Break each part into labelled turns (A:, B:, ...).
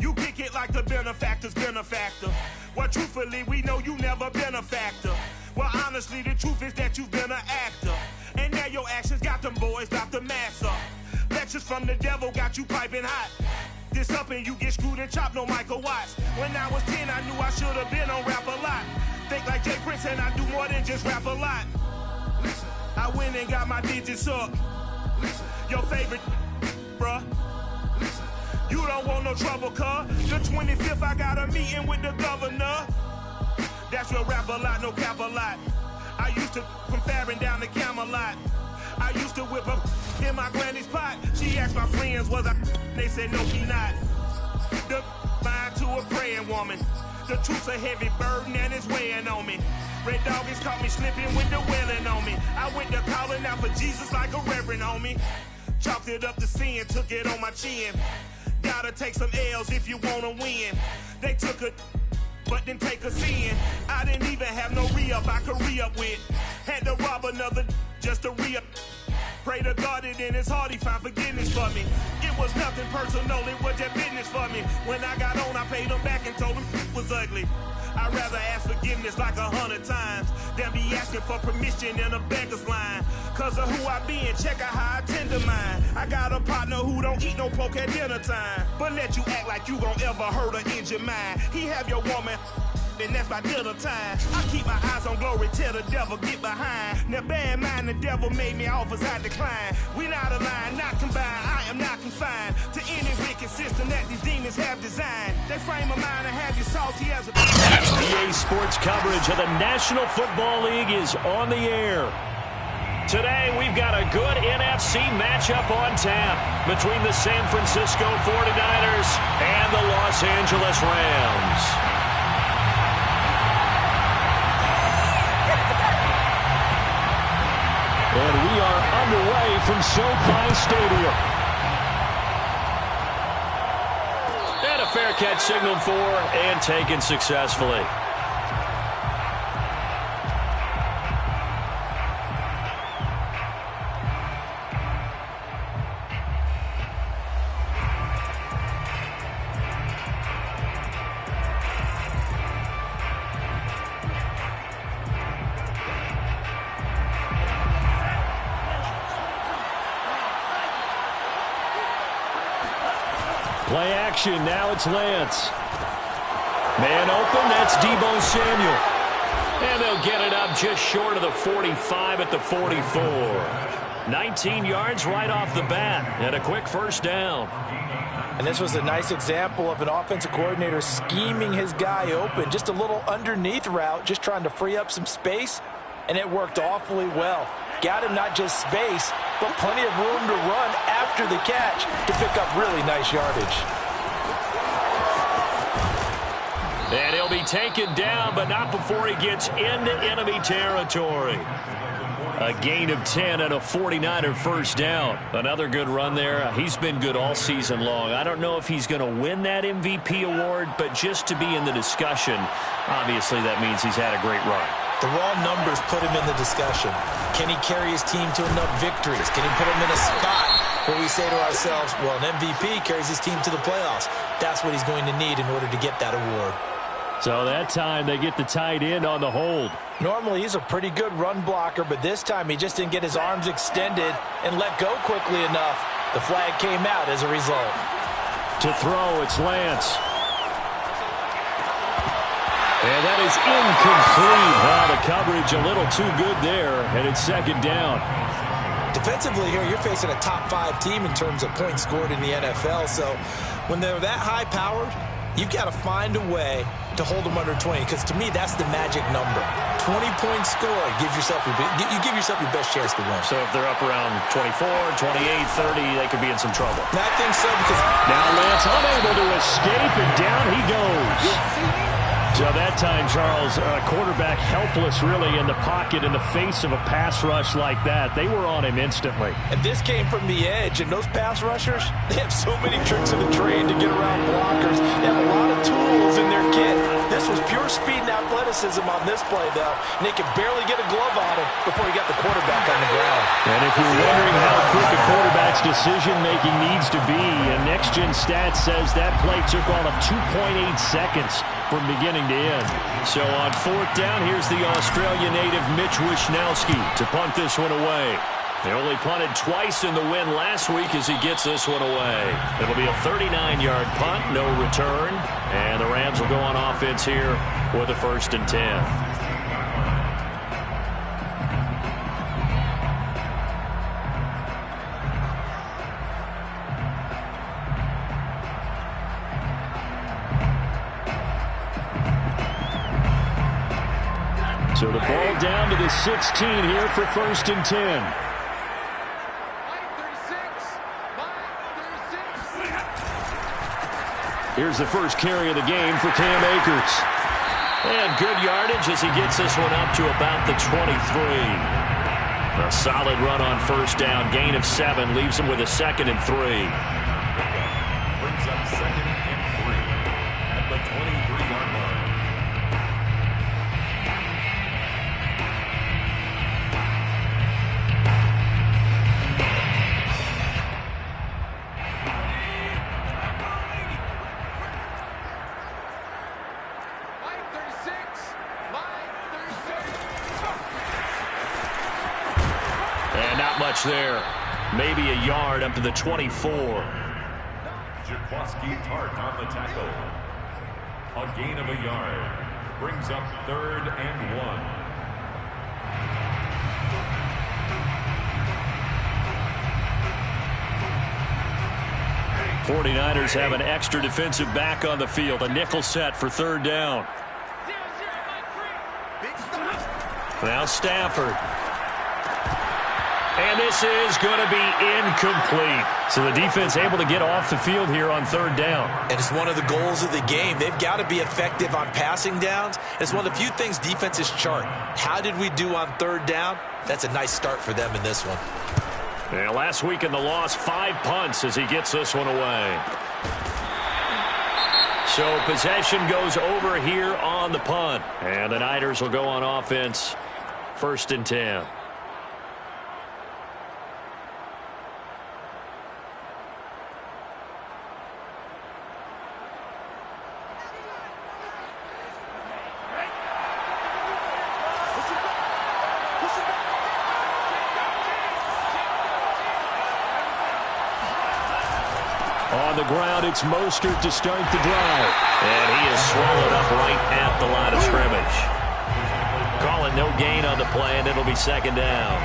A: You kick it like the benefactor's benefactor. Well, truthfully, we know you never been a factor. Well, honestly, the truth is that you've been an actor. And now your actions got them boys about to mass up. Lectures from the devil got you piping hot. This up and you get screwed and chopped, no Michael Watts. When I was 10, I knew I should have been on Rap a Lot. Think like Jay Prince and I do more than just rap a lot. I went and got my digits up. Your favorite, bruh. You don't want no trouble, cuz. The 25th, I got a meeting with the governor. That's real rap a lot, no cap a lot. I used to from Farron down to Camelot. I used to whip up in my granny's pot. She asked my friends, was I? They said, no, he not. The mind to a praying woman. The truth's a heavy burden and it's weighing on me. Red Doggies caught me slipping with the wailing on me. I went to calling out for Jesus like a reverend on me. Chalked it up to sin, took it on my chin. Gotta take some L's if you wanna win. They took a but didn't take a sin. I didn't even have no re-up I could re-up with. Had to rob another just to re-up. Pray to God that in his heart he found forgiveness for me. It was nothing personal, it was just business for me. When I got on, I paid him back and told him it was ugly. I'd rather ask forgiveness like 100 times than be asking for permission in a beggar's line. Cause of who I be and check out how I tend to mine. I got a partner who don't eat no pork at dinner time, but let you act like you gon' ever hurt or injure mine. He have your woman and that's by dinner time. I keep my eyes on glory till the devil get behind. Now bear in mind the devil made me offers I decline. We not aligned, not combined, I am not confined to any wicked system that these demons have designed. They frame a mind and have you salty as a...
B: EA Sports coverage of the National Football League is on the air. Today we've got a good NFC matchup on tap between the San Francisco 49ers and the Los Angeles Rams. And we are underway from SoFi Stadium. And a fair catch signaled for and taken successfully. Play action, now it's Lance. Man open, that's Deebo Samuel. And they'll get it up just short of the 45 at the 44. 19 yards right off the bat, and a quick first down.
C: And this was a nice example of an offensive coordinator scheming his guy open. Just a little underneath route, just trying to free up some space, and it worked awfully well. Got him not just space, but plenty of room to run after the catch to pick up really nice yardage.
B: And he'll be taken down, but not before he gets into enemy territory. A gain of 10 and a 49er first down. Another good run there. He's been good all season long. I don't know if he's going to win that MVP award, but just to be in the discussion, obviously that means he's had a great run.
C: The raw numbers put him in the discussion. Can he carry his team to enough victories? Can he put them in a spot where we say to ourselves, well, an MVP carries his team to the playoffs. That's what he's going to need in order to get that award.
B: So that time they get the tight end on the hold.
C: Normally he's a pretty good run blocker, but this time he just didn't get his arms extended and let go quickly enough. The flag came out as a result.
B: To throw, it's Lance. And that is incomplete. Well, the coverage a little too good there, and it's second down.
C: Defensively here, you're facing a top-5 team in terms of points scored in the NFL, so when they're that high-powered, you've got to find a way to hold them under 20, because to me, that's the magic number. 20-point score, you give yourself your best chance to win.
B: So if they're up around 24, 28, 30, they could be in some trouble.
C: And I think so, because
B: now Lance unable to escape, and down he goes. So that time, Charles, quarterback helpless really in the pocket in the face of a pass rush like that. They were on him instantly.
C: And this came from the edge, and those pass rushers, they have so many tricks of the trade to get around blockers. They have a lot of tools in their kit. This was pure speed and athleticism. athleticism on this play, though, and he could barely get a glove on him before he got the quarterback on the ground.
B: And if you're wondering how quick a quarterback's decision-making needs to be, Next Gen Stats says that play took all of 2.8 seconds from beginning to end. So on fourth down, here's the Australia native Mitch Wishnowski to punt this one away. They only punted twice in the win last week as he gets this one away. It'll be a 39-yard punt, no return. And the Rams will go on offense here with a 1st and 10. So the ball down to the 16 here for 1st and 10. Here's the first carry of the game for Cam Akers. And good yardage as he gets this one up to about the 23. A solid run on 1st down. Gain of 7 leaves him with a 2nd and 3.
D: Brings up 2nd and 3 at the 23-yard line.
B: There. Maybe a yard up to the 24.
D: Jaquaski Tart on the tackle. A gain of a yard. Brings up 3rd and 1.
B: 49ers have an extra defensive back on the field. A nickel set for 3rd down. Now Stafford. And this is going to be incomplete. So the defense able to get off the field here on 3rd down.
C: And it's one of the goals of the game. They've got to be effective on passing downs. It's one of the few things defenses chart. How did we do on 3rd down? That's a nice start for them in this one.
B: And last week in the loss, 5 punts as he gets this one away. So possession goes over here on the punt. And the Niners will go on offense, 1st and 10. On the ground, it's Mostert to start the drive. And he is swallowed up right at the line of scrimmage. Calling no gain on the play, and it'll be 2nd down.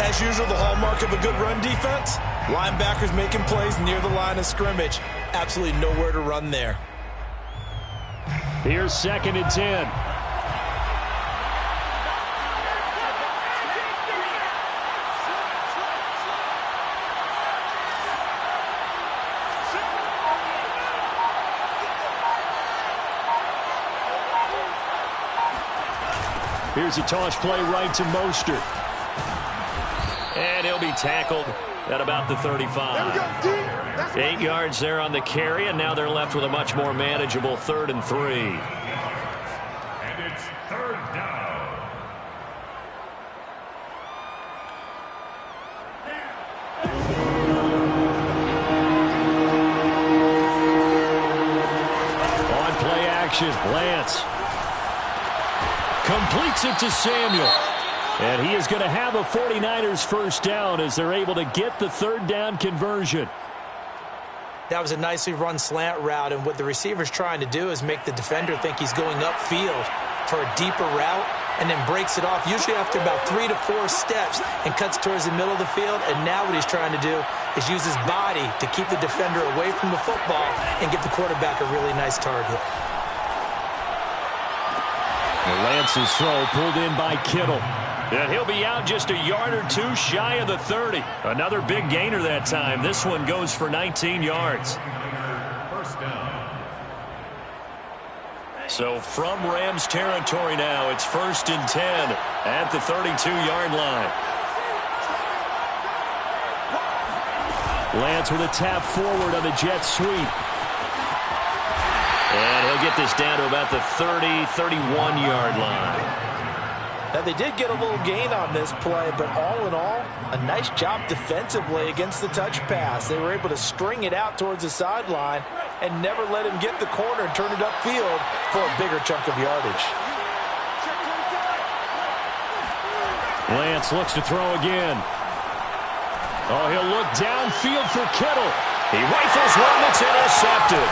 C: As usual, the hallmark of a good run defense, linebackers making plays near the line of scrimmage. Absolutely nowhere to run there.
B: Here's 2nd and 10. Here's a toss play right to Mostert. And he'll be tackled at about the 35. 8 yards there on the carry, and now they're left with a much more manageable 3rd and 3.
D: And it's 3rd down.
B: On play action, Lance completes it to Samuel. And he is going to have a 49ers 1st down as they're able to get the 3rd down conversion.
C: That was a nicely run slant route, and what the receiver's trying to do is make the defender think he's going upfield for a deeper route and then breaks it off, usually after about 3 to 4 steps, and cuts towards the middle of the field. And now what he's trying to do is use his body to keep the defender away from the football and give the quarterback a really nice target.
B: Lance's throw pulled in by Kittle. And he'll be out just a yard or 2 shy of the 30. Another big gainer that time. This one goes for 19 yards.
D: 1st down.
B: So from Rams territory now, it's 1st and 10 at the 32-yard line. Lance with a tap forward on the jet sweep. And he'll they'll get this down to about the 30, 31-yard line.
C: Now, they did get a little gain on this play, but all in all, a nice job defensively against the touch pass. They were able to string it out towards the sideline and never let him get the corner and turn it upfield for a bigger chunk of yardage.
B: Lance looks to throw again. Oh, he'll look downfield for Kittle. He rifles one that's intercepted.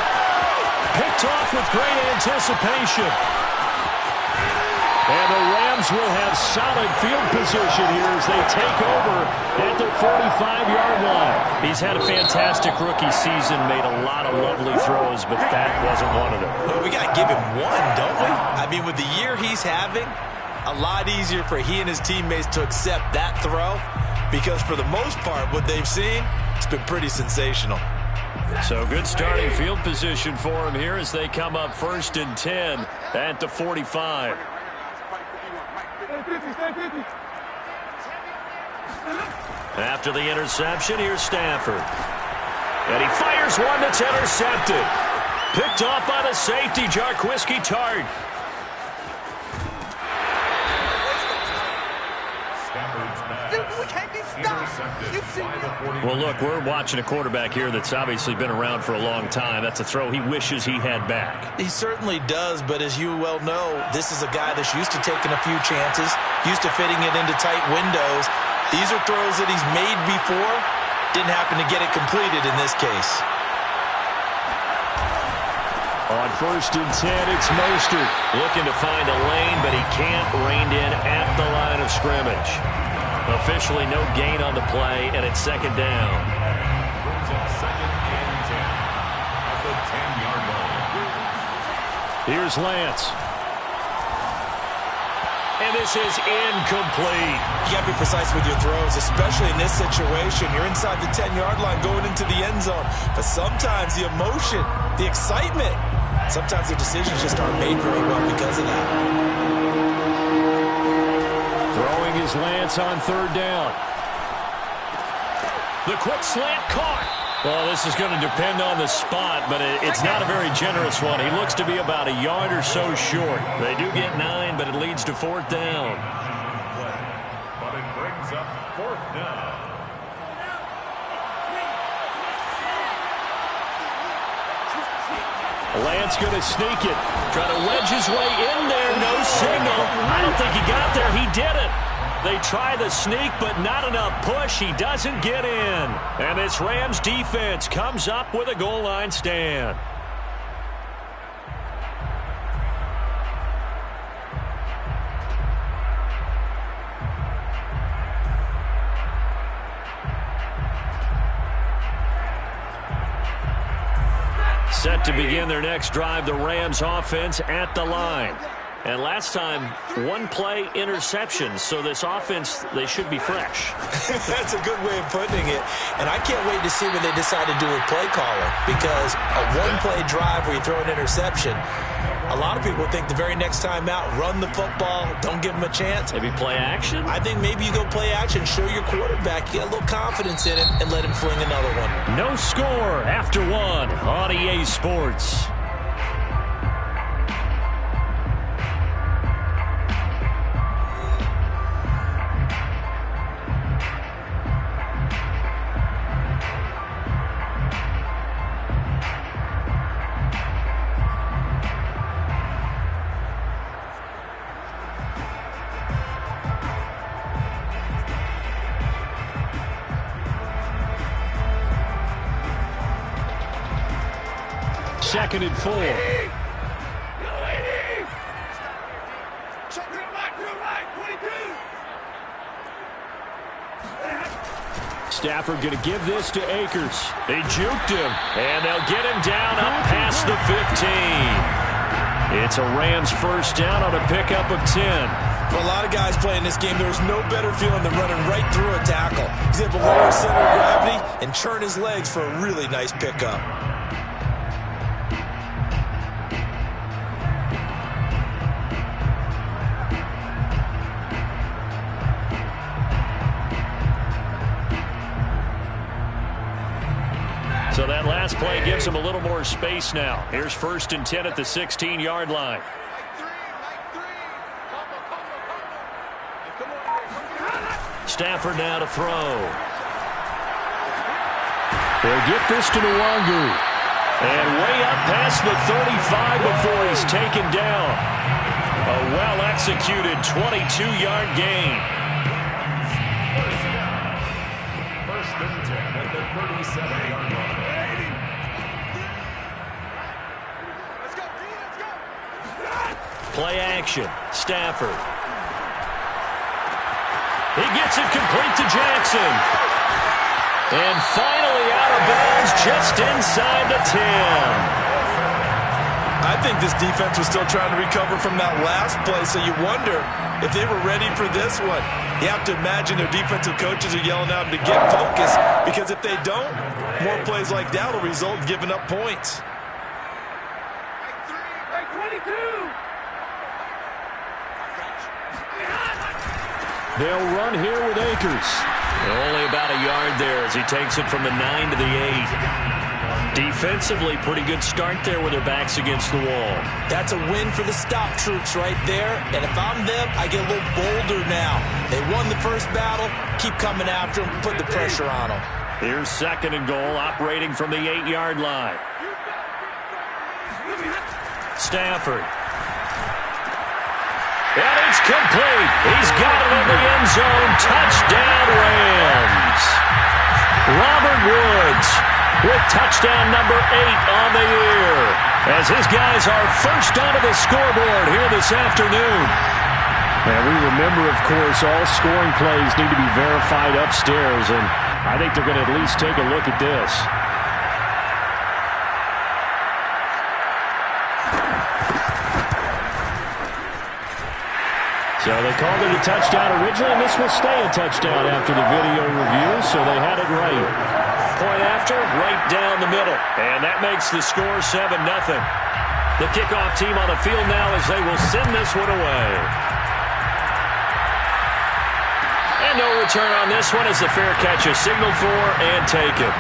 B: Picked off with great anticipation. And the Rams will have solid field position here as they take over at their 45-yard line. He's had a fantastic rookie season, made a lot of lovely throws, but that wasn't one of them.
C: Well, we got to give him one, don't we? I mean, with the year he's having, a lot easier for he and his teammates to accept that throw because for the most part, what they've seen, it's been pretty sensational.
B: So good starting field position for him here as they come up 1st and 10 at the 45. After the interception, here's Stafford. And he fires one that's intercepted. Picked off by the safety, Jarquiski Tart. Well, look, we're watching a quarterback here that's obviously been around for a long time. That's a throw he wishes he had back.
C: He certainly does, but as you well know, this is a guy that's used to taking a few chances, used to fitting it into tight windows. These are throws that he's made before. Didn't happen to get it completed in this case.
B: On 1st and 10, it's Mostert. Looking to find a lane, but he can't rein in at the line of scrimmage. Officially no gain on the play, and it's 2nd down.
D: Brings up 2nd and 10 at the 10-yard line.
B: Here's Lance. And this is incomplete.
C: You got to be precise with your throws, especially in this situation. You're inside the 10-yard line going into the end zone. But sometimes the emotion, the excitement, sometimes the decisions just aren't made very well because of that.
B: Throwing is Lance on 3rd down. The quick slant caught. Well, this is going to depend on the spot, but it's not a very generous one. He looks to be about a yard or so short. They do get 9, but it leads to 4th down.
D: But it brings up 4th down.
B: Lance going to sneak it. Try to wedge his way in there. No signal. I don't think he got there. He did it. They try the sneak, but not enough push. He doesn't get in. And this Rams defense comes up with a goal line stand. Set to begin their next drive, the Rams offense at the line. And last time, 1-play interception. So this offense, they should be fresh.
C: That's a good way of putting it. And I can't wait to see what they decide to do with play calling. Because a 1-play drive where you throw an interception, a lot of people think the very next time out, run the football, don't give them a chance.
B: Maybe play action?
C: I think maybe you go play action, show your quarterback, get a little confidence in him, and let him fling another one.
B: No score after 1 on EA Sports. Second and 4. Stafford going to give this to Akers. They juked him, and they'll get him down up past the 15. It's a Rams first down on a pickup of 10.
C: For a lot of guys playing this game, there's no better feeling than running right through a tackle. He's able to lower center of gravity and churn his legs for a really nice pickup.
B: So that last play gives them a little more space now. Here's 1st and 10 at the 16-yard line. Stafford now to throw. They'll get this to Nwangu. And way up past the 35 before he's taken down. A well-executed 22-yard gain.
D: First and 10 at the 37-yard line.
B: Play action. Stafford. He gets it complete to Jackson. And finally out of bounds just inside the 10.
C: I think this defense was still trying to recover from that last play, so you wonder if they were ready for this one. You have to imagine their defensive coaches are yelling at them to get focused, because if they don't, more plays like that will result in giving up points.
B: They'll run here with Akers. Only about a yard there as he takes it from the 9 to the 8. Defensively, pretty good start there with their backs against the wall.
C: That's a win for the stop troops right there. And if I'm them, I get a little bolder now. They won the first battle. Keep coming after them. Put the pressure on them.
B: Here's 2nd and goal, operating from the 8-yard line. Stafford. And it's complete. He's got it in the end zone. Touchdown, Rams. Robert Woods with touchdown number 8 on the year, as his guys are first onto the scoreboard here this afternoon. And we remember, of course, all scoring plays need to be verified upstairs, and I think they're going to at least take a look at this. So they called it a touchdown originally, and this will stay a touchdown after the video review, so they had it right. Point after, right down the middle. And that makes the score 7-0. The kickoff team on the field now as they will send this one away. And no return on this one as the fair catch is signaled for and taken.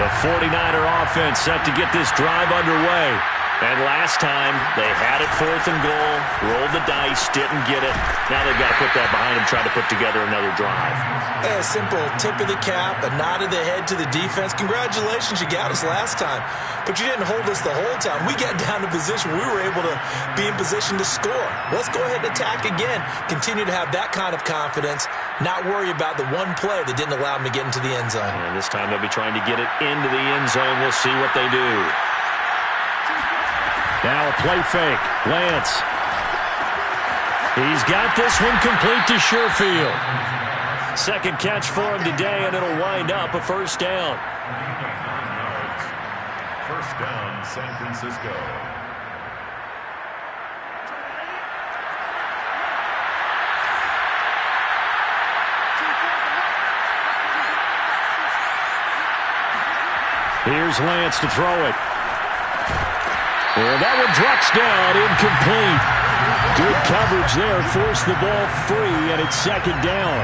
B: The 49er offense set to get this drive underway. And last time, they had it 4th and goal, rolled the dice, didn't get it. Now they've got to put that behind them, try to put together another drive.
C: A simple tip of the cap, a nod of the head to the defense. Congratulations, you got us last time. But you didn't hold us the whole time. We got down to position where we were able to be in position to score. Let's go ahead and attack again. Continue to have that kind of confidence, not worry about the one play that didn't allow them to get into the end zone.
B: And this time they'll be trying to get it into the end zone. We'll see what they do. Now a play fake. Lance. He's got this one complete to Sherfield. Second catch for him today, and it'll wind up a first down.
D: First down, San Francisco.
B: Here's Lance to throw it. And that one drops down, incomplete. Good coverage there, forced the ball free, and it's 2nd down.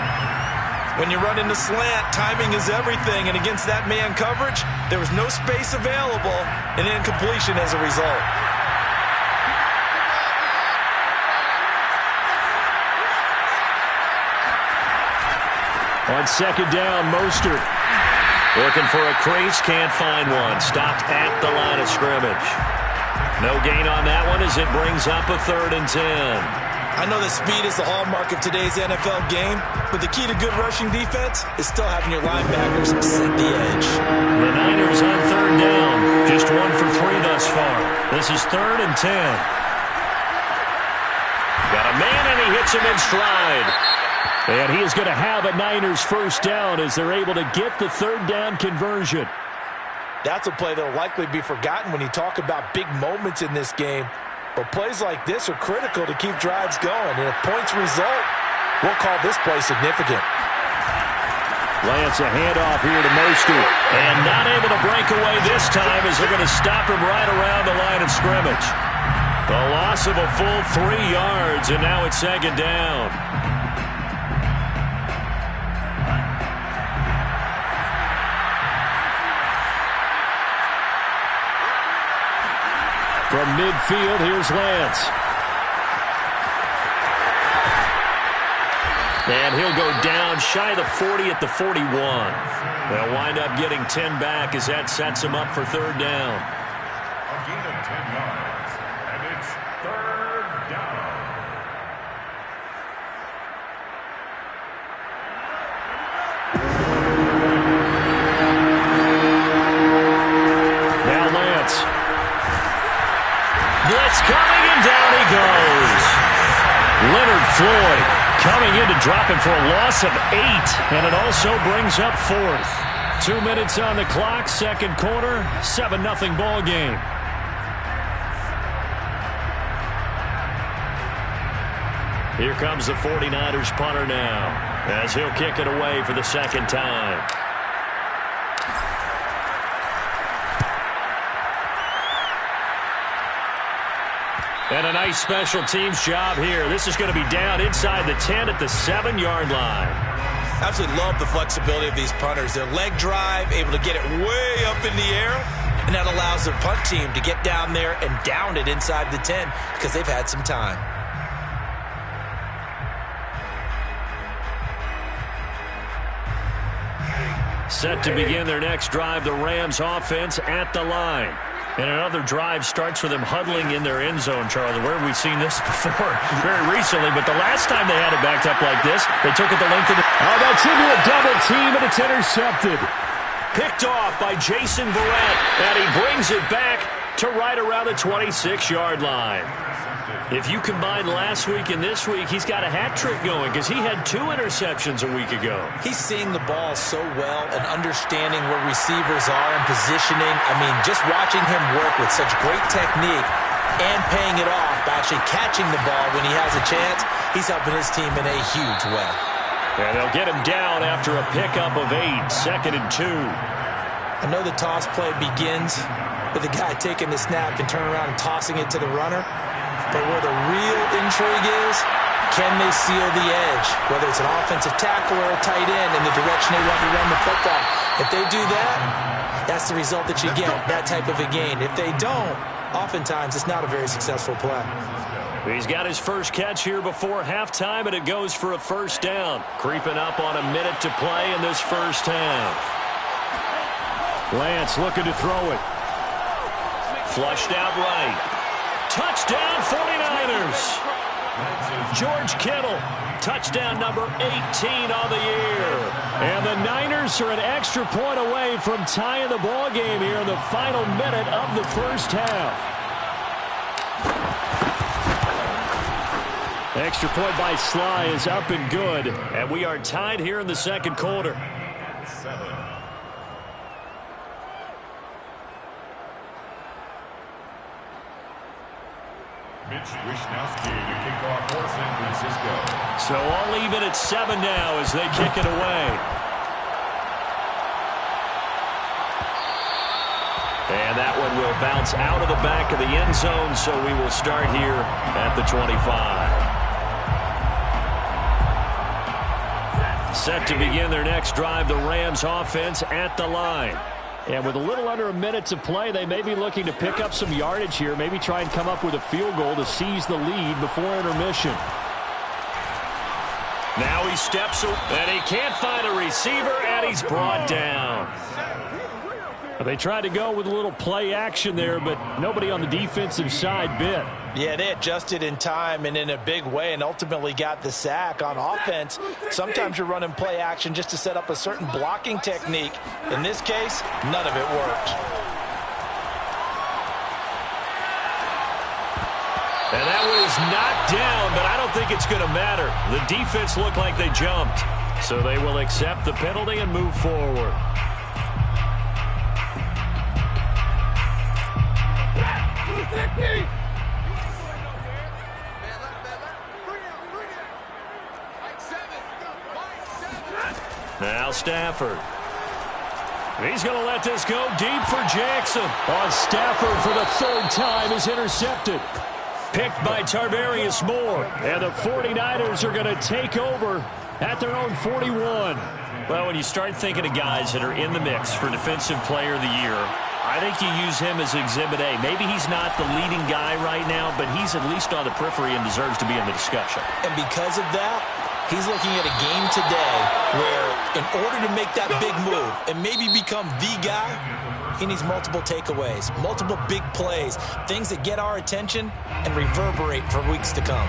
C: When you run into slant, timing is everything, and against that man coverage, there was no space available, and incompletion as a result.
B: On 2nd down, Mostert. Looking for a crease, can't find one. Stopped at the line of scrimmage. No gain on that one as it brings up a 3rd and 10.
C: I know that speed is the hallmark of today's NFL game, but the key to good rushing defense is still having your linebackers set the edge.
B: The Niners on 3rd down. Just 1 for 3 thus far. This is 3rd and 10. Got a man, and he hits him in stride. And he is going to have a Niners first down as they're able to get the 3rd down conversion.
C: That's a play that will likely be forgotten when you talk about big moments in this game. But plays like this are critical to keep drives going. And if points result, we'll call this play significant.
B: Lance, a handoff here to Mostert. And not able to break away this time as they're going to stop him right around the line of scrimmage. A loss of a full 3 yards, and now it's second down. From midfield, here's Lance. And he'll go down shy of the 40 at the 41. They'll wind up getting 10 back as that sets him up for third down.
D: A gain of 10 yards, and it's third down.
B: Now Lance. Blitz coming, and down he goes. Leonard Floyd coming in to drop him for a loss of 8, and it also brings up fourth. 2 minutes on the clock, second quarter, 7-0 ball game. Here comes the 49ers punter now, as he'll kick it away for the second time. And a nice special teams job here. This is going to be down inside the 10 at the 7-yard line.
C: Absolutely love the flexibility of these punters. Their leg drive, able to get it way up in the air, and that allows their punt team to get down there and down it inside the 10 because they've had some time.
B: Set to begin their next drive, the Rams offense at the line. And another drive starts with them huddling in their end zone, Charlie. Where have we seen this before? Very recently, but the last time they had it backed up like this, they took it the length of the...
E: Oh, that's into a double team, and it's intercepted.
B: Picked off by Jason Barrett, and he brings it back to right around the 26-yard line. If you combine last week and this week, he's got a hat trick going because he had 2 interceptions a week ago.
C: He's seeing the ball so well and understanding where receivers are and positioning. I mean, just watching him work with such great technique and paying it off by actually catching the ball when he has a chance, he's helping his team in a huge way.
B: And they'll get him down after a pickup of 8, 2nd and 2.
C: I know the toss play begins with the guy taking the snap and turning around and tossing it to the runner. But where the real intrigue is, can they seal the edge? Whether it's an offensive tackle or a tight end in the direction they want to run the football. If they do that, that's the result that you get, that type of a gain. If they don't, oftentimes it's not a very successful play.
B: He's got his first catch here before halftime, and it goes for a first down. Creeping up on a minute to play in this first half. Lance looking to throw it. Flushed out right. Touchdown 49ers. George Kittle, touchdown number 18 on the year. And the Niners are an extra point away from tying the ball game here in the final minute of the first half. Extra point by Sly is up and good. And we are tied here in the second quarter. So all even at 7 now as they kick it away. And that one will bounce out of the back of the end zone, so we will start here at the 25. Set to begin their next drive, the Rams offense at the line. And with a little under a minute to play, they may be looking to pick up some yardage here, maybe try and come up with a field goal to seize the lead before intermission. Now he steps up, and he can't find a receiver, and he's brought down. They tried to go with a little play action there, but nobody on the defensive side bit.
C: Yeah, they adjusted in time and in a big way and ultimately got the sack. On offense, sometimes you're running play action just to set up a certain blocking technique. In this case, none of it worked.
B: And that was knocked down, but I don't think it's going to matter. The defense looked like they jumped, so they will accept the penalty and move forward. Now Stafford. He's going to let this go deep for Jackson. On Stafford for the 3rd time is intercepted. picked by Tarvarius Moore. And the 49ers are going to take over at their own 41. Well, when you start thinking of guys that are in the mix for Defensive Player of the Year, I think you use him as Exhibit A. Maybe he's not the leading guy right now, but he's at least on the periphery and deserves to be in the discussion.
C: And because of that, he's looking at a game today where in order to make that big move and maybe become the guy, he needs multiple takeaways, multiple big plays, things that get our attention and reverberate for weeks to come.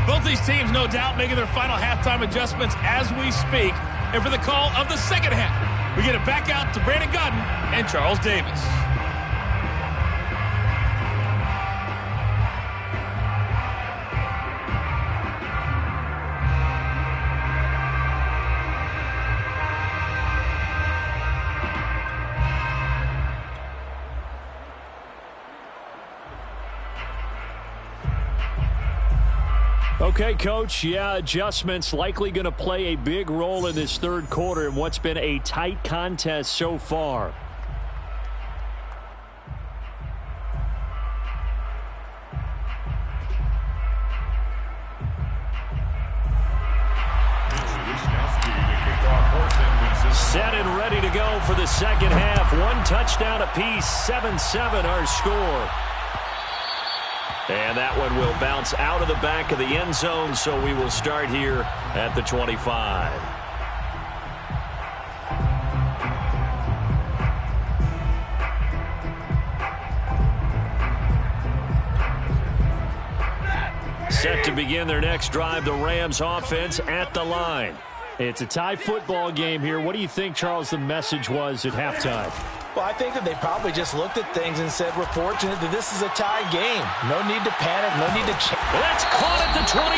E: Both these teams, no doubt, making their final halftime adjustments as we speak. And for the call of the second half, we get it back out to Brandon Godden and Charles Davis.
B: Okay, Coach, adjustments likely going to play a big role in this third quarter in what's been a tight contest so far. Set and ready to go for the second half. One touchdown apiece, 7-7 our score. And that one will bounce out of the back of the end zone, so we will start here at the 25. Set to begin their next drive, the Rams offense at the line. It's a tie football game here. What do you think, Charles, the message was at halftime?
C: Well, I think that they probably just looked at things and said, we're fortunate that this is a tie game. No need to panic, no need to change.
B: That's caught at the 25.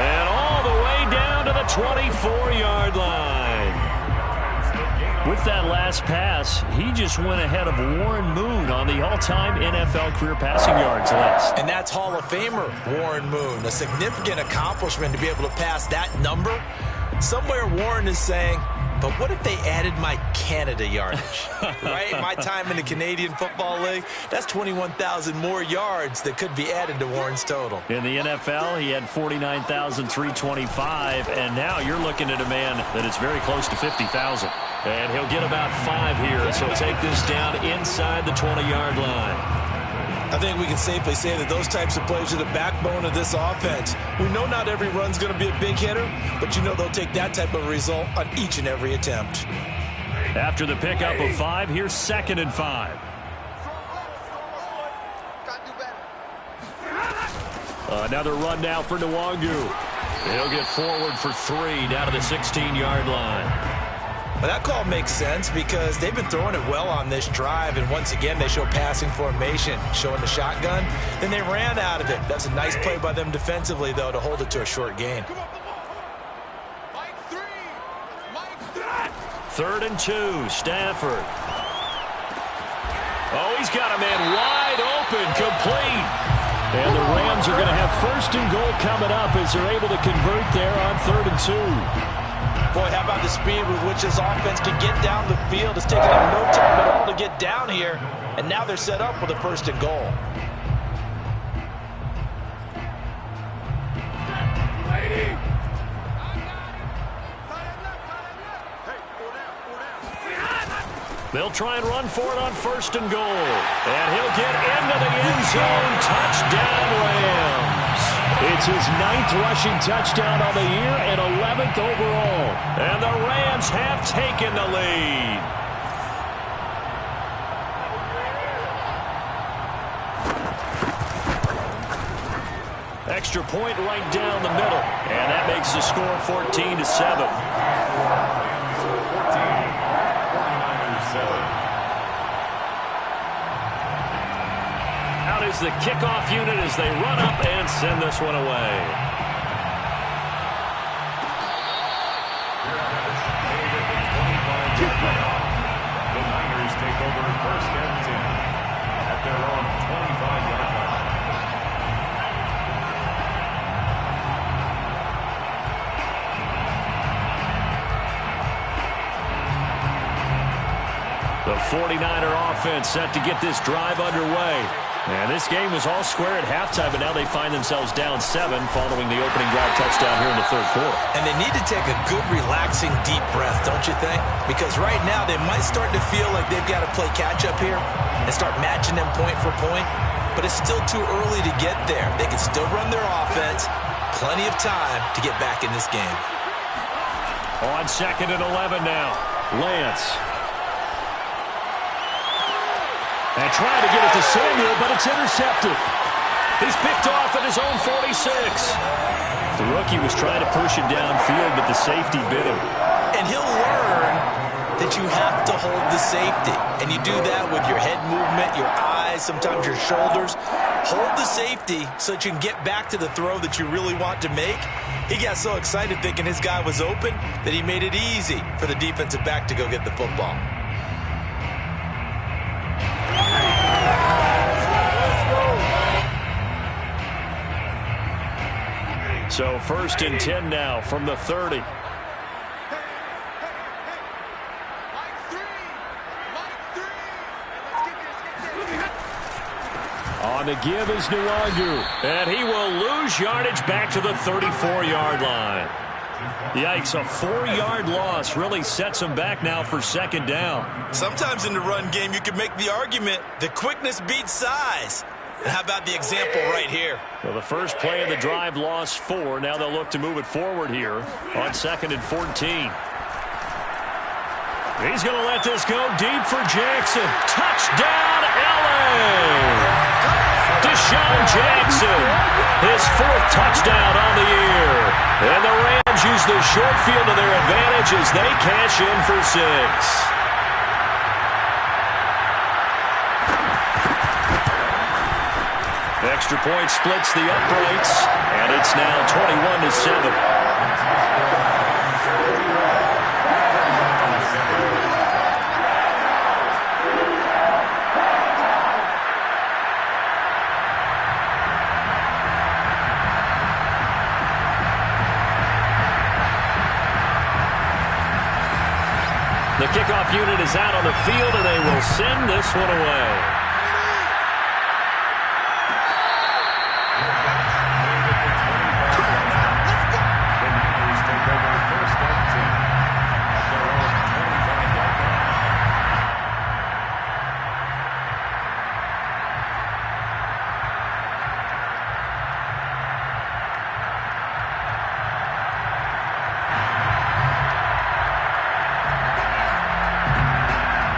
B: And all the way down to the 24-yard line. With that last pass, he just went ahead of Warren Moon on the all-time NFL career passing yards list.
C: And that's Hall of Famer Warren Moon. A significant accomplishment to be able to pass that number. Somewhere Warren is saying, but what if they added my Canada yardage, right? My time in the Canadian Football League, that's 21,000 more yards that could be added to Warren's total.
B: In the NFL, he had 49,325, and now you're looking at a man that is very close to 50,000. And he'll get about 5 here as he'll take this down inside the 20-yard line.
C: I think we can safely say that those types of plays are the backbone of this offense. We know not every run's going to be a big hitter, but you know they'll take that type of result on each and every attempt.
B: After the pickup of 5, here's 2nd and 5. Another run now for Nwangu. He'll get forward for 3 down to the 16-yard line.
C: Well, that call makes sense because they've been throwing it well on this drive, and once again they show passing formation, showing the shotgun. Then they ran out of it. That's a nice play by them defensively, though, to hold it to a short gain.
B: 3rd and 2, Stafford. Oh, he's got a man wide open, complete. And the Rams are going to have 1st and goal coming up as they're able to convert there on 3rd and 2.
C: Boy, how about the speed with which this offense can get down the field? It's taken them no time at all to get down here, and now they're set up with a 1st and goal.
B: They'll try and run for it on 1st and goal. And he'll get into the end zone. Touchdown, Rams. It's his 9th rushing touchdown on the year and 11th overall. And the Rams have taken the lead. Extra point right down the middle. And that makes the score 14-7. Out is the kickoff unit as they run up and send this one away.
D: The Niners take over 1st and 10 at their own 25-yard line.
B: The 49er offense set to get this drive underway. And this game was all square at halftime, but now they find themselves down 7 following the opening drive touchdown here in the third quarter.
C: And they need to take a good, relaxing, deep breath, don't you think? Because right now they might start to feel like they've got to play catch-up here and start matching them point for point. But it's still too early to get there. They can still run their offense. Plenty of time to get back in this game.
B: On 2nd and 11 now. Lance. And trying to get it to Samuel, but it's intercepted. He's picked off at his own 46. The rookie was trying to push him downfield, but the safety bit him.
C: And he'll learn that you have to hold the safety. And you do that with your head movement, your eyes, sometimes your shoulders. Hold the safety so that you can get back to the throw that you really want to make. He got so excited thinking his guy was open that he made it easy for the defensive back to go get the football.
B: So 1st and 10 now from the 30. On the give is Nwangu, and he will lose yardage back to the 34-yard line. Yikes, a 4-yard loss really sets him back now for 2nd down.
C: Sometimes in the run game you can make the argument that quickness beats size. And how about the example right here?
B: Well, the first play of the drive lost 4. Now they'll look to move it forward here on 2nd and 14. He's going to let this go deep for Jackson. Touchdown, LA! Deshaun Jackson, his 4th touchdown on the year. And the Rams use the short field to their advantage as they cash in for 6. Extra point splits the uprights, and it's now 21-7. The kickoff unit is out on the field, and they will send this one away.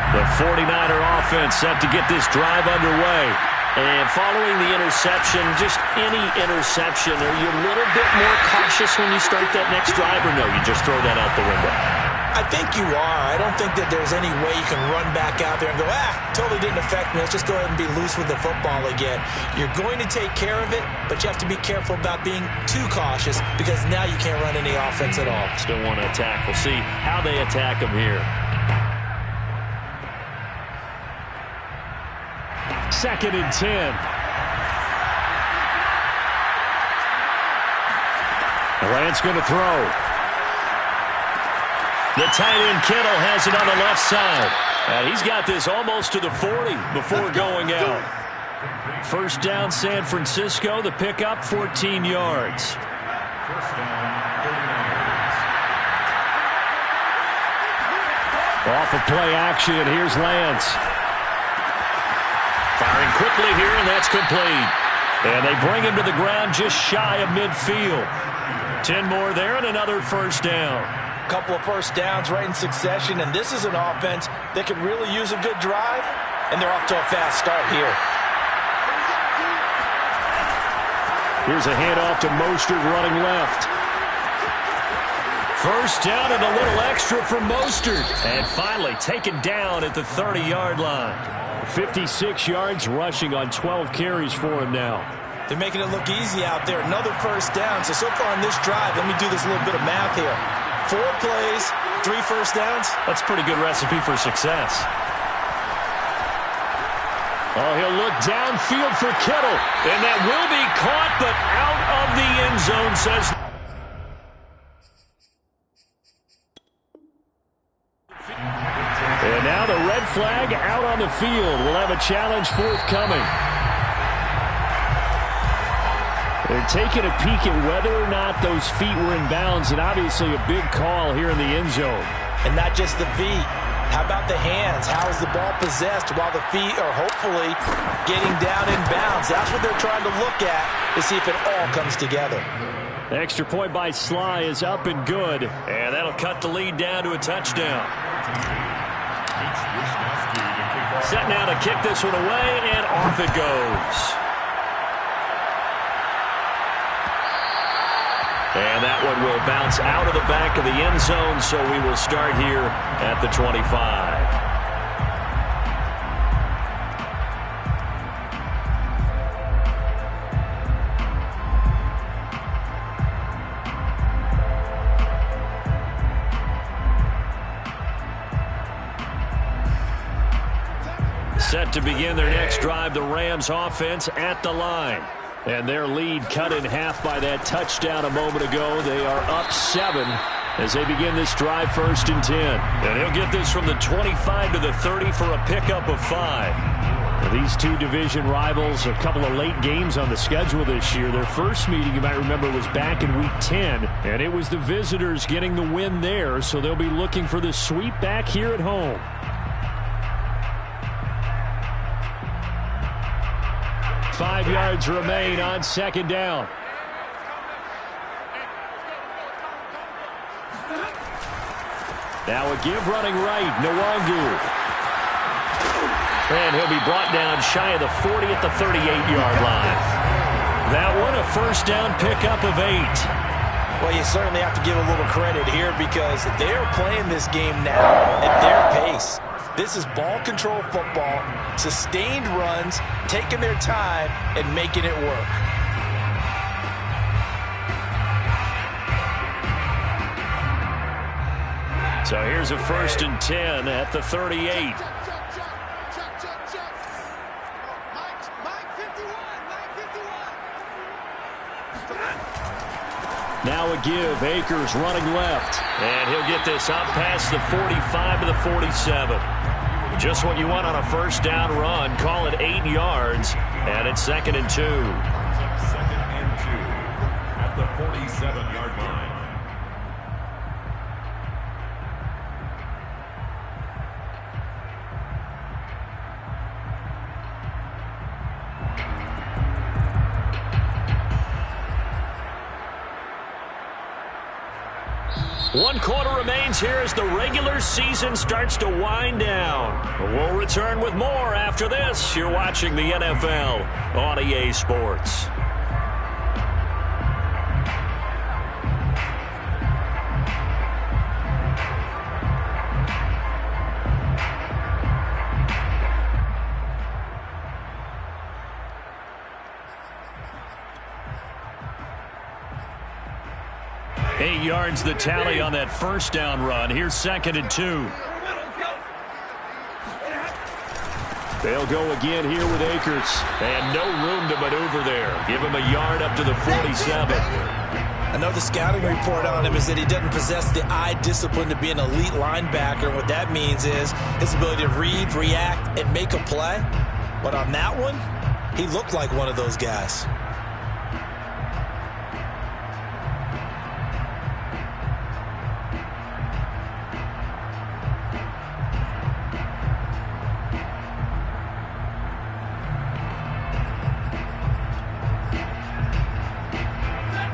B: The 49er offense set to get this drive underway. And following the interception, just any interception, are you a little bit more cautious when you start that next drive, or no, you just throw that out the window?
C: I think you are. I don't think that there's any way you can run back out there and go, totally didn't affect me. Let's just go ahead and be loose with the football again. You're going to take care of it, but you have to be careful about being too cautious because now you can't run any offense at all.
B: Still want to attack. We'll see how they attack them here. 2nd and 10. Lance going to throw. The tight end Kittle has it on the left side. And he's got this almost to the 40 before going out. 1st down San Francisco. The pickup 14 yards. Off of play action. Here's Lance. Firing quickly here, and that's complete. And they bring him to the ground just shy of midfield. 10 more there and another 1st down.
C: A couple of 1st downs right in succession, and this is an offense that could really use a good drive, and they're off to a fast start here.
B: Here's a handoff to Mostert running left. 1st down and a little extra for Mostert. And finally taken down at the 30-yard line. 56 yards rushing on 12 carries for him now.
C: They're making it look easy out there. Another 1st down. So far on this drive, let me do this little bit of math here. 4 plays, 3 1st downs.
B: That's a pretty good recipe for success. Oh, he'll look downfield for Kittle. And that will be caught, but out of the end zone, says... And now the red flag out on the field. We'll have a challenge forthcoming. They're taking a peek at whether or not those feet were in bounds, and obviously a big call here in the end zone.
C: And not just the feet. How about the hands? How is the ball possessed while the feet are hopefully getting down in bounds? That's what they're trying to look at to see if it all comes together.
B: Extra point by Sly is up and good, and that'll cut the lead down to a touchdown. Set now to kick this one away, and off it goes. And that one will bounce out of the back of the end zone, so we will start here at the 25. Set to begin their next drive, the Rams offense at the line. And their lead cut in half by that touchdown a moment ago. They are up 7 as they begin this drive, 1st and 10. And he'll get this from the 25 to the 30 for a pickup of 5. These two division rivals, a couple of late games on the schedule this year. Their first meeting, you might remember, was back in Week 10, and it was the visitors getting the win there, so they'll be looking for the sweep back here at home. Five yards remain on 2nd down. Now a give running right, Nwangu. And he'll be brought down shy of the 40 at the 38-yard line. That one a 1st down pickup of 8.
C: Well, you certainly have to give a little credit here because they're playing this game now at their pace. This is ball control football, sustained runs, taking their time and making it work.
B: So here's a 1st and 10 at the 38. Now a give. Akers running left. And he'll get this up past the 45 to the 47. Just what you want on a 1st down run. Call it 8 yards. And it's 2nd and 2.
D: 2nd and 2 at the 47-yard line.
B: One quarter remains here as the regular season starts to wind down. We'll return with more after this. You're watching the NFL on EA Sports. Yards the tally on that 1st down run. Here's 2nd and 2. They'll go again here with Akers. And no room to maneuver there. Give him a yard up to the 47.
C: I know the scouting report on him is that he doesn't possess the eye discipline to be an elite linebacker. And what that means is his ability to read, react, and make a play. But on that one, he looked like one of those guys.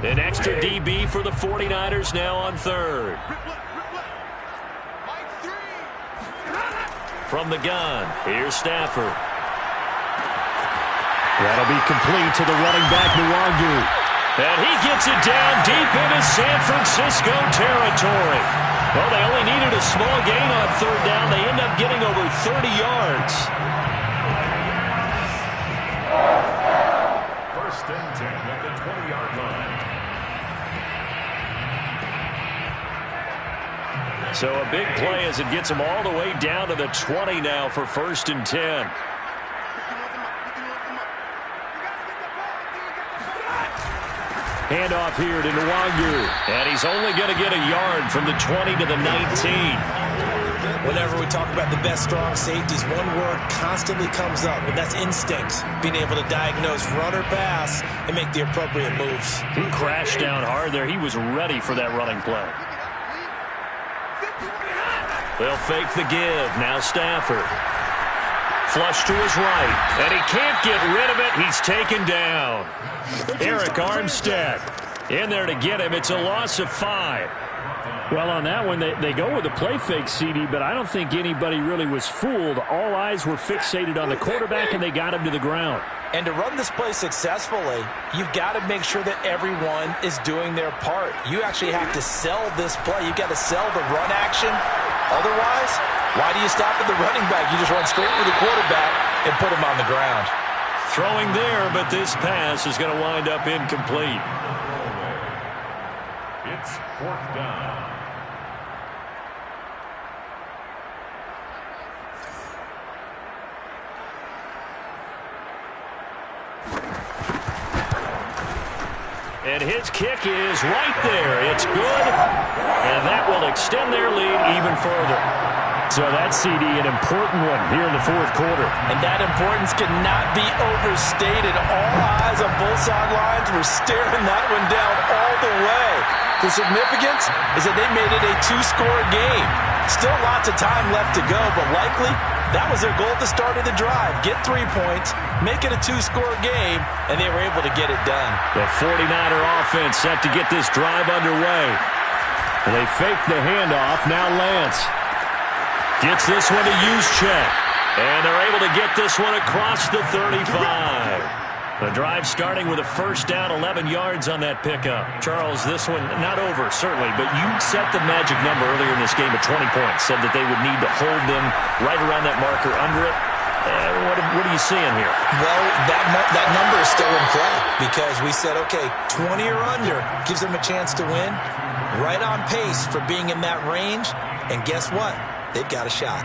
B: An extra DB for the 49ers now on 3rd. From the gun, here's Stafford. That'll be complete to the running back, Nwangu. And he gets it down deep into San Francisco territory. Well, they only needed a small gain on 3rd down. They end up getting over 30 yards.
D: 1st and 10 at the 20-yard line.
B: So a big play as it gets them all the way down to the 20 now for 1st and 10. Handoff here to Nwangu. And he's only going to get a yard from the 20 to the 19.
C: Whenever we talk about the best strong safeties, one word constantly comes up, and that's instinct. Being able to diagnose run or pass and make the appropriate moves.
B: He crashed down hard there. He was ready for that running play. They'll fake the give. Now Stafford. Flush to his right. And he can't get rid of it. He's taken down. Eric Armstead in there to get him. It's a loss of 5.
F: Well, on that one, they go with a play fake, CD, but I don't think anybody really was fooled. All eyes were fixated on the quarterback, and they got him to the ground.
C: And to run this play successfully, you've got to make sure that everyone is doing their part. You actually have to sell this play. You've got to sell the run action. Otherwise, why do you stop at the running back? You just run straight for the quarterback and put him on the ground.
B: Throwing there, but this pass is going to wind up incomplete.
D: It's 4th down.
B: And his kick is right there. It's good. And that will extend their lead even further.
F: So that's, CD, an important one here in the 4th quarter.
C: And that importance cannot be overstated. All eyes on both sidelines were staring that one down all the way. The significance is that they made it a 2-score game. Still lots of time left to go, but likely that was their goal at the start of the drive. Get 3 points, make it a 2-score game, and they were able to get it done.
B: The 49er offense set to get this drive underway. They fake the handoff. Now Lance gets this one to Juszczyk. And they're able to get this one across the 35. The drive starting with a first down, 11 yards on that pickup. Charles, this one not over, certainly, but you set the magic number earlier in this game at 20 points. Said that they would need to hold them right around that marker under it. What are you seeing here?
C: Well, that number is still in play because we said, okay, 20 or under gives them a chance to win. Right on pace for being in that range. And guess what? They've got a shot.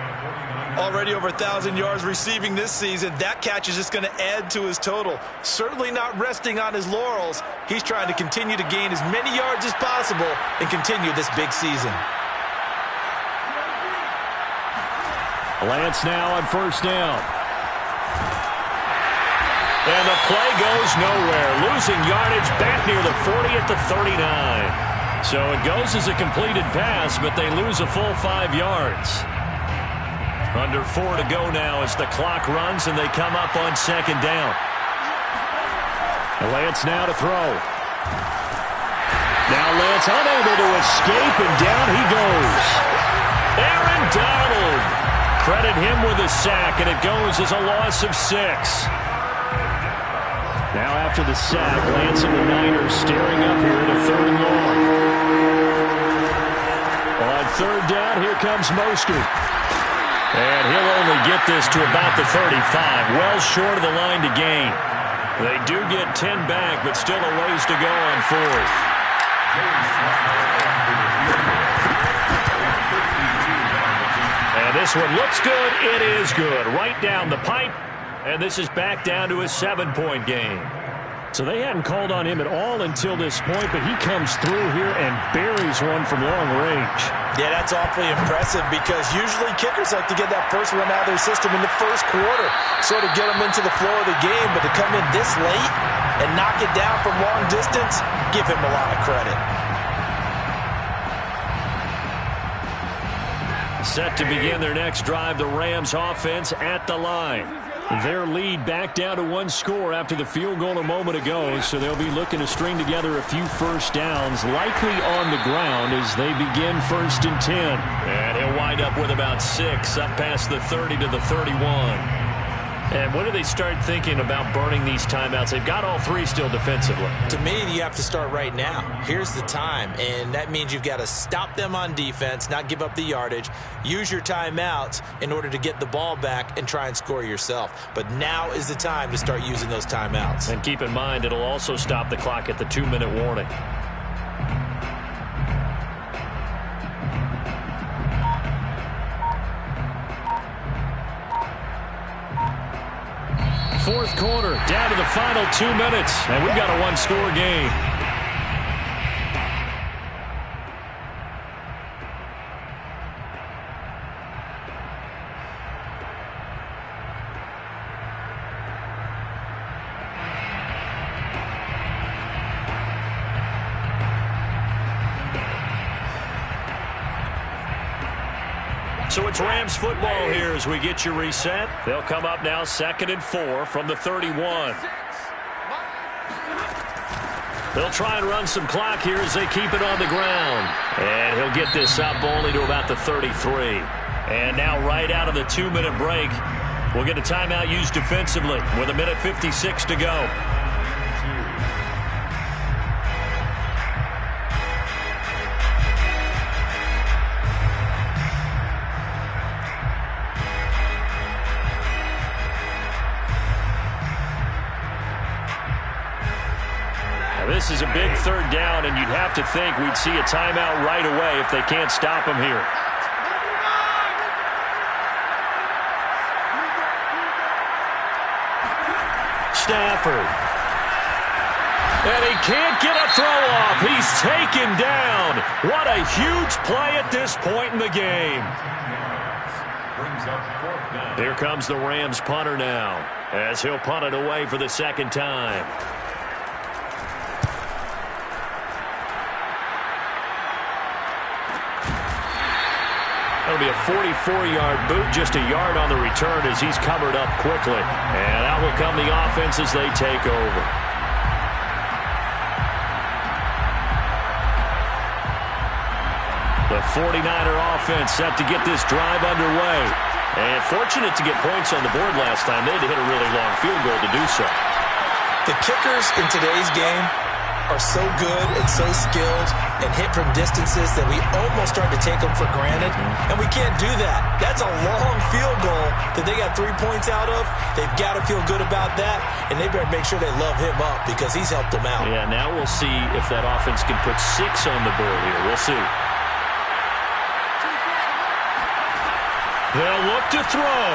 C: Already over 1,000 yards receiving this season. That catch is just going to add to his total. Certainly not resting on his laurels. He's trying to continue to gain as many yards as possible and continue this big season.
F: Lance now on first down.
B: And the play goes nowhere. Losing yardage back near the 40 at the 39. So it goes as a completed pass, but they lose a full 5 yards. Under 4 to go now as the clock runs and they come up on second down.
F: Lance now to throw. Now Lance unable to escape, and down he goes.
B: Aaron Donald. Credit him with a sack, and it goes as a loss of 6.
F: Now after the sack, Lance and the Niners staring up here at a 3rd and long. On 3rd down, here comes Mostert.
B: And he'll only get this to about the 35, well short of the line to gain. They do get 10 back, but still a ways to go on 4th. And this one looks good. It is good. Right down the pipe. And this is back down to a 7-point game.
F: So they hadn't called on him at all until this point, but he comes through here and buries one from long range.
C: Yeah, that's awfully impressive because usually kickers like to get that first one out of their system in the first quarter, sort of get them into the flow of the game, but to come in this late and knock it down from long distance, give him a lot of credit.
B: Set to begin their next drive, the Rams offense at the line.
F: Their lead back down to 1 score after the field goal a moment ago, so they'll be looking to string together a few first downs, likely on the ground as they begin 1st and 10.
B: And he'll wind up with about 6 up past the 30 to the 31. And when do they start thinking about burning these timeouts? They've got all 3 still defensively.
C: To me, you have to start right now. Here's the time, and that means you've got to stop them on defense, not give up the yardage, use your timeouts in order to get the ball back and try and score yourself. But now is the time to start using those timeouts.
B: And keep in mind, it'll also stop the clock at the 2-minute warning.
F: Fourth quarter, down to the final 2 minutes, and we've got a 1-score game.
B: So it's Rams football here as we get you reset. They'll come up now 2nd and 4 from the 31. They'll try and run some clock here as they keep it on the ground. And he'll get this up only to about the 33. And now right out of the 2-minute break, we'll get a timeout used defensively with 1:56 to go. This is a big 3rd down, and you'd have to think we'd see a timeout right away if they can't stop him here. Stafford. And he can't get a throw off. He's taken down. What a huge play at this point in the game. Here comes the Rams punter now, as he'll punt it away for the 2nd time. That'll be a 44-yard boot, just a yard on the return as he's covered up quickly. And out will come the offense as they take over. The 49er offense set to get this drive underway. And fortunate to get points on the board last time. They had to hit a really long field goal to do so.
C: The kickers in today's game are so good and so skilled and hit from distances that we almost start to take them for granted, and we can't do that. That's a long field goal that they got 3 points out of. They've got to feel good about that, and they better make sure they love him up because he's helped them out.
B: Yeah, now we'll see if that offense can put 6 on the board here. We'll see. They'll look to throw.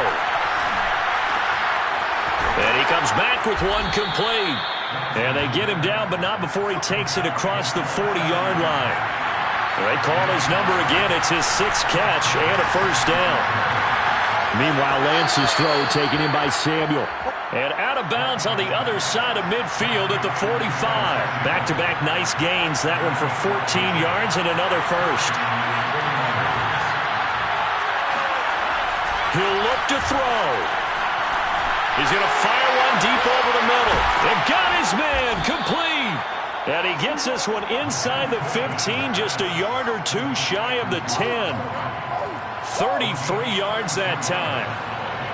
B: And he comes back with one complete. And they get him down, but not before he takes it across the 40-yard line. They call his number again. It's his 6th catch and a 1st down. Meanwhile, Lance's throw taken in by Samuel. And out of bounds on the other side of midfield at the 45. Back-to-back nice gains. That one for 14 yards and another 1st. He'll look to throw. He's going to fire one deep over the middle. And got his man complete. And he gets this one inside the 15, just a yard or 2 shy of the 10. 33 yards that time.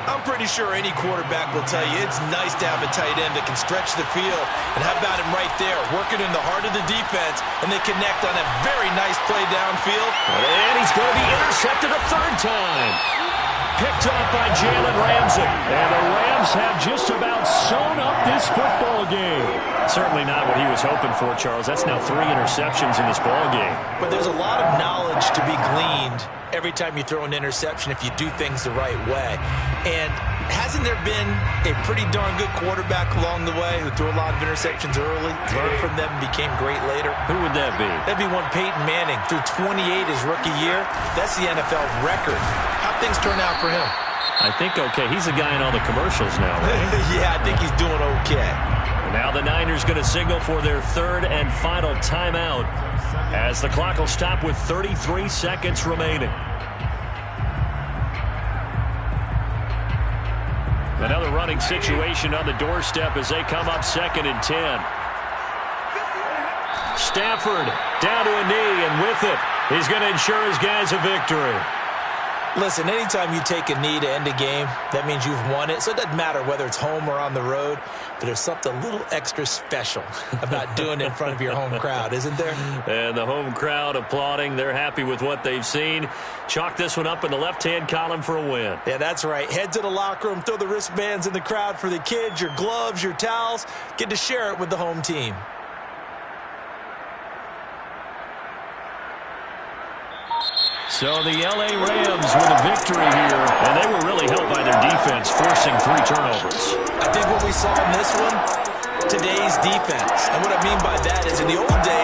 C: I'm pretty sure any quarterback will tell you it's nice to have a tight end that can stretch the field. And how about him right there, working in the heart of the defense, and they connect on a very nice play downfield.
B: And he's going to be intercepted a 3rd time. Picked up by Jalen Ramsey. And the Rams have just about sewn up this football game. Certainly not what he was hoping for, Charles. That's now 3 interceptions in this ball game.
C: But there's a lot of knowledge to be gleaned every time you throw an interception if you do things the right way. And hasn't there been a pretty darn good quarterback along the way who threw a lot of interceptions early, learned from them, and became great later?
B: Who would that be?
C: That'd be one Peyton Manning. Threw 28 his rookie year. That's the NFL record. How'd things turn out for him?
B: I think okay. He's a guy in all the commercials now, right?
C: Yeah, I think he's doing okay.
B: Now the Niners going to signal for their 3rd and final timeout as the clock will stop with 33 seconds remaining. Another running situation on the doorstep as they come up 2nd and 10. Stafford down to a knee, and with it, he's going to ensure his guys a victory.
C: Listen, anytime you take a knee to end a game, that means you've won it. So it doesn't matter whether it's home or on the road, but there's something a little extra special about doing it in front of your home crowd, isn't there?
B: And the home crowd applauding. They're happy with what they've seen. Chalk this one up in the left-hand column for a win.
C: Yeah, that's right. Head to the locker room, throw the wristbands in the crowd for the kids, your gloves, your towels. Get to share it with the home team.
B: So the L.A. Rams with a victory here, and they were really helped by their defense, forcing 3 turnovers.
C: I think what we saw in this one, today's defense. And what I mean by that is in the old days,